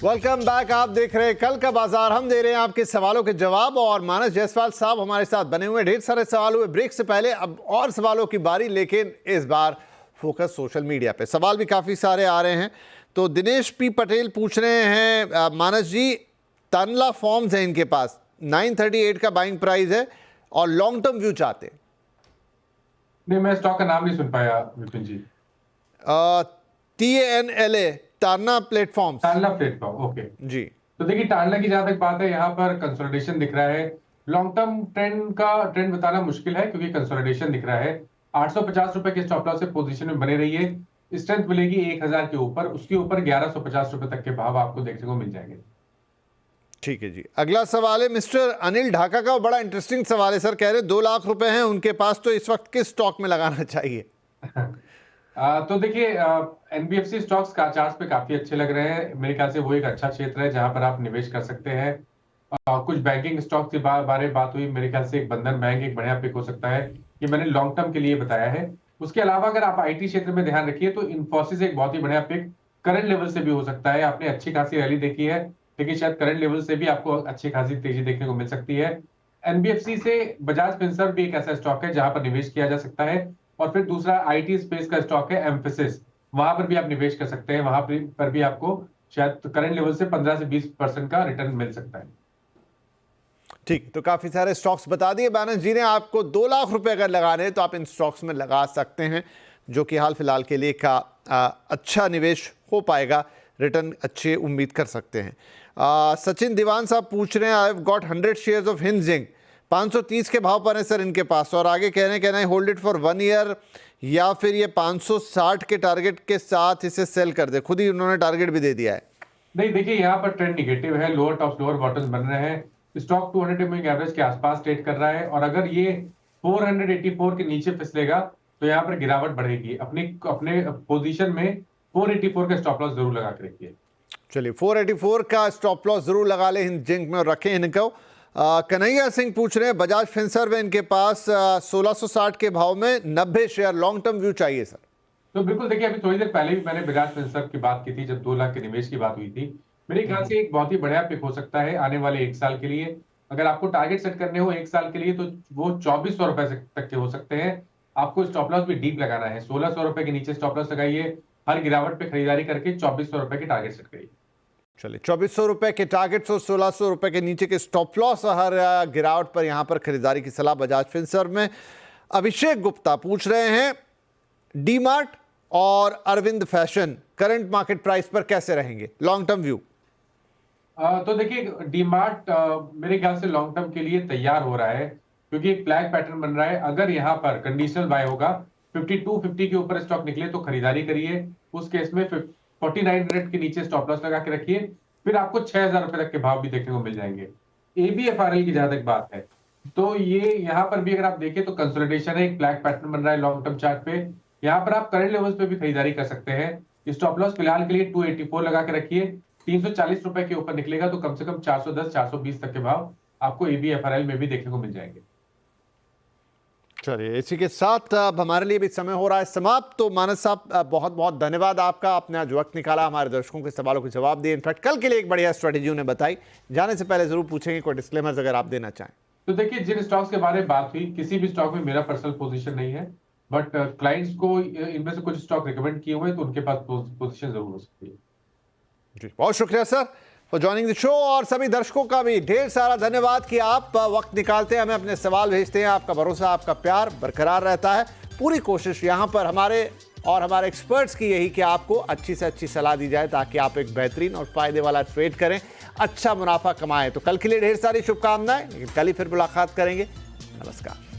Welcome back. आप देख रहे हैं कल का बाजार। हम दे रहे हैं आपके सवालों के जवाब और मानस जायसवाल साहब हमारे साथ बने हुए। ढेर सारे सवाल हुए ब्रेक से पहले, अब और सवालों की बारी, लेकिन इस बार फोकस सोशल मीडिया पे। सवाल भी काफ़ी सारे आ रहे हैं। तो दिनेश पी पटेल पूछ रहे हैं, मानस जी तानला फॉर्म्स है इनके पास, 938 का बाइंग प्राइस है और लॉन्ग टर्म व्यू चाहते हैं। नहीं, मैं स्टॉक का नाम नहीं सुन पाया विपिन जी। TANLA, तारना platforms. टालना प्लेटफॉर्म, ओके जी। तो देखिए, टालना की जहां तक बात है, यहाँ पर कंसोलिडेशन दिख रहा है। लॉन्ग टर्म ट्रेंड बताना मुश्किल है क्योंकि कंसोलिडेशन दिख रहा है। 850 रुपए के स्टॉप लॉस से पोजीशन में बने रही है। स्ट्रेंथ मिलेगी 1000 के ऊपर, उसके ऊपर 1150 रुपए तक के भाव आपको देखने को मिल जाएंगे। ठीक है जी। अगला सवाल है मिस्टर अनिल ढाका का। बड़ा इंटरेस्टिंग सवाल है सर। कह रहे 2 लाख रुपए हैं उनके पास, तो इस वक्त किस स्टॉक में लगाना चाहिए? तो देखिए, एनबीएफसी स्टॉक्स का चार्ट्स पे काफी अच्छे लग रहे हैं। मेरे ख्याल से वो एक अच्छा क्षेत्र है जहां पर आप निवेश कर सकते हैं। कुछ बैंकिंग स्टॉक के बारे में बात हुई, मेरे ख्याल से एक बंधन बैंक एक बढ़िया पिक हो सकता है। ये मैंने लॉन्ग टर्म के लिए बताया है। उसके अलावा अगर आप आईटी क्षेत्र में ध्यान रखिए तो इन्फोसिस एक बहुत ही बढ़िया पिक करंट लेवल से भी हो सकता है। आपने अच्छी खासी रैली देखी है, लेकिन शायद करंट लेवल से भी आपको अच्छी खासी तेजी देखने को मिल सकती है। एनबीएफसी से बजाज फिनसर्व भी एक ऐसा स्टॉक है जहां पर निवेश किया जा सकता है। और फिर दूसरा आईटी स्पेस का स्टॉक है एम्फेसिस, वहां पर भी आप निवेश कर सकते हैं। वहां पर भी आपको शायद करंट लेवल से 15 से 20% का रिटर्न मिल सकता है। ठीक, तो काफी सारे स्टॉक्स बता दिए बैनर्स जी ने। आपको 2 लाख रुपए अगर लगाने हैं तो आप इन स्टॉक्स में लगा सकते हैं, जो कि हाल फिलहाल के लिए का अच्छा निवेश हो पाएगा। रिटर्न अच्छे उम्मीद कर सकते हैं। सचिन दीवान साहब पूछ रहे हैं, I have got 100 shares of Hind zinc, 530 के भाव पर है सर इनके पास, और आगे कह रहे हैं होल्ड इट फॉर 1 ईयर या फिर ये 560 के टारगेट के साथ इसे सेल कर दे। खुद ही उन्होंने टारगेट भी दे दिया है। नहीं, देखिए यहाँ पर ट्रेंड निगेटिव है, लोअर टॉप लोअर बॉटम्स बन रहे हैं। स्टॉक 200 मूविंग एवरेज के आसपास ट्रेड कर रहा है, और अगर ये 484 के नीचे फिसलेगा तो यहाँ पर गिरावट बढ़ेगी। अपने पोजीशन में 484 का स्टॉप लॉस जरूर लगा के रखिए। चलिए, 484 का स्टॉप लॉस जरूर लगा ले हिंद जिंक में और रखें इनको। कन्हैया सिंह पूछ रहे हैं, बजाज फिनसर्व इनके पास 1660 के भाव में 90 शेयर, लॉन्ग टर्म व्यू चाहिए सर। तो बिल्कुल देखिए, अभी थोड़ी देर पहले भी मैंने बजाज फिनसर्व की बात की थी जब 2 लाख के निवेश की बात हुई थी। मेरे ख्याल से एक बहुत ही बढ़िया पिक हो सकता है आने वाले 1 साल के लिए। अगर आपको टारगेट सेट करने हो 1 साल के लिए तो वो 2400 रुपए तक के हो सकते हैं। आपको स्टॉप लॉस भी डीप लगाना है, 1600 रुपए के नीचे स्टॉप लॉस लगाइए। हर गिरावट पे खरीदारी करके 2400 रुपए के टारगेट सेट करिए। चलिए, 2400 रुपए के टारगेट और 1600 रुपए के नीचे के स्टॉप लॉस, हर गिरावट पर यहां पर खरीदारी की सलाह बजाज फिनसर्व में। अभिषेक गुप्ता पूछ रहे हैं, डीमार्ट और Arvind fashion current market price पर कैसे रहेंगे, लॉन्ग टर्म व्यू? तो देखिए, डीमार्ट मेरे ख्याल से लॉन्ग टर्म के लिए तैयार हो रहा है क्योंकि एक फ्लैग पैटर्न बन रहा है। अगर यहाँ पर कंडीशनल बाय होगा, 5250 के ऊपर स्टॉक निकले तो खरीदारी करिए। उस केस में 4900 के नीचे स्टॉप लॉस लगा के रखिए। फिर आपको 6000 रुपए तक के भाव भी देखने को मिल जाएंगे। एबीएफआरएल की जहां तक बात है, तो ये यहाँ पर भी अगर आप देखें तो कंसोलिडेशन है, एक फ्लैग पैटर्न बन रहा है लॉन्ग टर्म चार्ट पे। यहाँ पर आप करंट लेवल्स पे भी खरीदारी कर सकते हैं। स्टॉप लॉस फिलहाल के लिए 284 लगा के रखिए। 340 रुपए के ऊपर निकलेगा तो कम से कम 410 420 तक के भाव आपको एबीएफआरएल में भी देखने को मिल जाएंगे। चलिए, इसी के साथ अब हमारे लिए भी समय हो रहा है समाप्त। तो मानस साहब, बहुत बहुत धन्यवाद आपका, आपने आज वक्त निकाला, हमारे दर्शकों के सवालों के जवाब दिए। इनफैक्ट कल के लिए एक बढ़िया स्ट्रेटेजी उन्हें बताई। जाने से पहले जरूर पूछेंगे कोई डिस्क्लेमर्स अगर आप देना चाहें। तो देखिए, जिन स्टॉक्स के बारे में बात हुई, किसी भी स्टॉक में मेरा पर्सनल पोजीशन नहीं है, बट क्लाइंट्स को इनमें से कुछ स्टॉक रिकमेंड किए हुए हैं तो उनके पास पोजीशन जरूर हो सकती है। जी, बहुत शुक्रिया sir for joining the show, और सभी दर्शकों का भी ढेर सारा धन्यवाद कि आप वक्त निकालते हैं, हमें अपने सवाल भेजते हैं। आपका भरोसा, आपका प्यार बरकरार रहता है। पूरी कोशिश यहाँ पर हमारे और हमारे एक्सपर्ट्स की यही कि आपको अच्छी से अच्छी सलाह दी जाए ताकि आप एक बेहतरीन और फायदे वाला ट्रेड करें, अच्छा मुनाफा कमाएं। तो कल के लिए ढेर सारी शुभकामनाएं, लेकिन कल ही फिर मुलाकात करेंगे। नमस्कार।